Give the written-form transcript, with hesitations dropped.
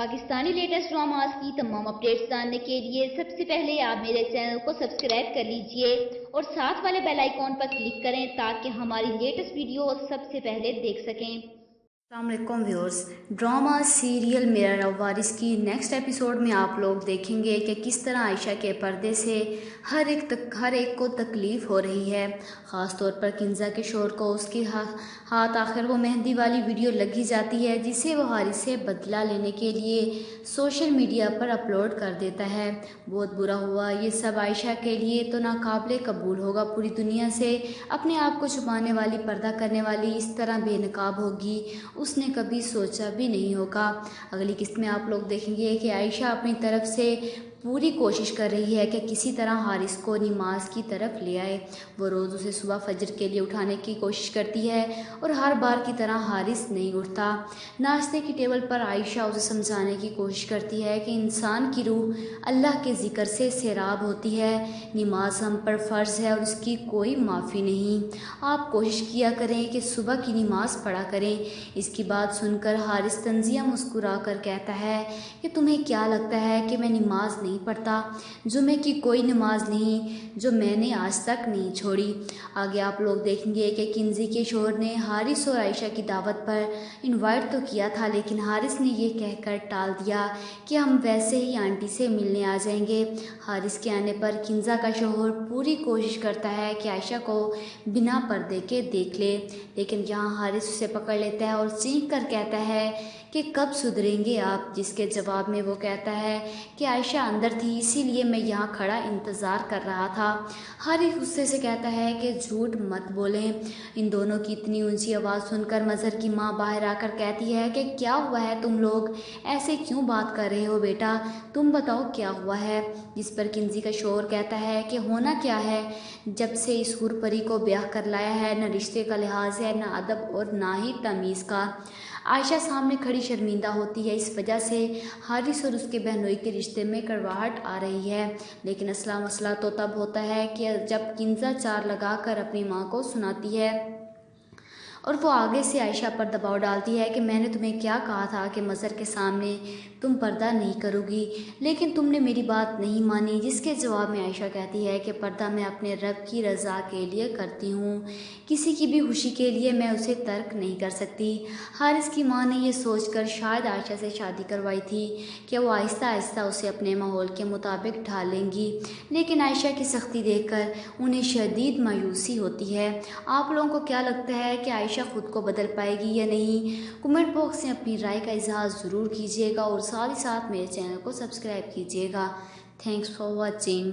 Pakistani latest dramas की तमाम updates जानने के लिए सबसे पहले आप मेरे चैनल को सब्सक्राइब कर लीजिए और साथ वाले बेल आइकॉन पर क्लिक करें ताकि हमारी लेटेस्ट वीडियो सबसे पहले देख सकें। अस्सलामुअलैकुम व्यूअर्स, ड्रामा सीरियल मेरा रब वारिस की नेक्स्ट एपिसोड में आप लोग देखेंगे कि किस तरह आयशा के पर्दे से हर एक को तकलीफ़ हो रही है। ख़ास तौर पर किंजा के शोर को उसके हाथ आखिर वो मेहंदी वाली वीडियो लगी जाती है जिसे वो हारिस से बदला लेने के लिए सोशल मीडिया पर अपलोड कर देता है। बहुत बुरा हुआ, ये सब आयशा के लिए तो नाकाबिले कबूल होगा। पूरी दुनिया से अपने आप को छुपाने वाली, पर्दा करने वाली इस तरह बेनकाब होगी, उसने कभी सोचा भी नहीं होगा। अगली किस्त में आप लोग देखेंगे कि आयशा अपनी तरफ से पूरी कोशिश कर रही है कि किसी तरह हारिस को नमाज की तरफ ले आए। वो रोज़ उसे सुबह फजर के लिए उठाने की कोशिश करती है और हर बार की तरह हारिस नहीं उठता। नाश्ते की टेबल पर आयशा उसे समझाने की कोशिश करती है कि इंसान की रूह अल्लाह के ज़िक्र से सैराब होती है, नमाज हम पर फ़र्ज़ है और इसकी कोई माफ़ी नहीं। आप कोशिश किया करें कि सुबह की नमाज पढ़ा करें। इसकी बात सुनकर हारिस तंजिया मुस्कुरा कर कहता है कि तुम्हें क्या लगता है कि मैं नमाज नहीं पढ़ता? जुमे की कोई नमाज नहीं जो मैंने आज तक नहीं छोड़ी। आगे आप लोग देखेंगे कि किंजी के शोहर ने हारिस और आयशा की दावत पर इनवाइट तो किया था, लेकिन हारिस ने ये कहकर टाल दिया कि हम वैसे ही आंटी से मिलने आ जाएंगे। हारिस के आने पर किंजा का शोहर पूरी कोशिश करता है कि आयशा को बिना पर्दे के देख ले, लेकिन यहाँ हारिस उसे पकड़ लेता है और चीख कर कहता है कि कब सुधरेंगे आप, जिसके जवाब में वो कहता है कि आयशा अंदर थी इसीलिए मैं यहाँ खड़ा इंतज़ार कर रहा था। हारिस गुस्से से कहता है कि झूठ मत बोलें। इन दोनों की इतनी ऊंची आवाज़ सुनकर मज़हर की माँ बाहर आकर कहती है कि क्या हुआ है, तुम लोग ऐसे क्यों बात कर रहे हो बेटा, तुम बताओ क्या हुआ है। जिस पर किंजी का शोहर कहता है कि होना क्या है, जब से इस हुर परी को ब्याह कर लाया है न रिश्ते का लिहाज है, न अदब और ना ही तमीज़ का। आयशा सामने खड़ी शर्मिंदा होती है। इस वजह से हारिस और उसके बहनोई के रिश्ते में कड़वाहट आ रही है। लेकिन असला मसला तो तब होता है कि जब किंजा चार लगाकर अपनी माँ को सुनाती है और वो आगे से आयशा पर दबाव डालती है कि मैंने तुम्हें क्या कहा था कि मज़हर के सामने तुम पर्दा नहीं करोगी, लेकिन तुमने मेरी बात नहीं मानी। जिसके जवाब में आयशा कहती है कि पर्दा मैं अपने रब की रज़ा के लिए करती हूँ, किसी की भी खुशी के लिए मैं उसे तर्क नहीं कर सकती। हारिस की माँ ने यह सोचकर शायद आयशा से शादी करवाई थी कि वो आहिस्ता आहिस्ता उसे अपने माहौल के मुताबिक ढाल लेंगी, लेकिन आयशा की सख्ती देखकर उन्हें शदीद मायूसी होती है। आप लोगों को क्या लगता है कि आयशा खुद को बदल पाएगी या नहीं? कमेंट बॉक्स में अपनी राय का इजहार ज़रूर कीजिएगा और साथ ही साथ मेरे चैनल को सब्सक्राइब कीजिएगा। Thanks for watching.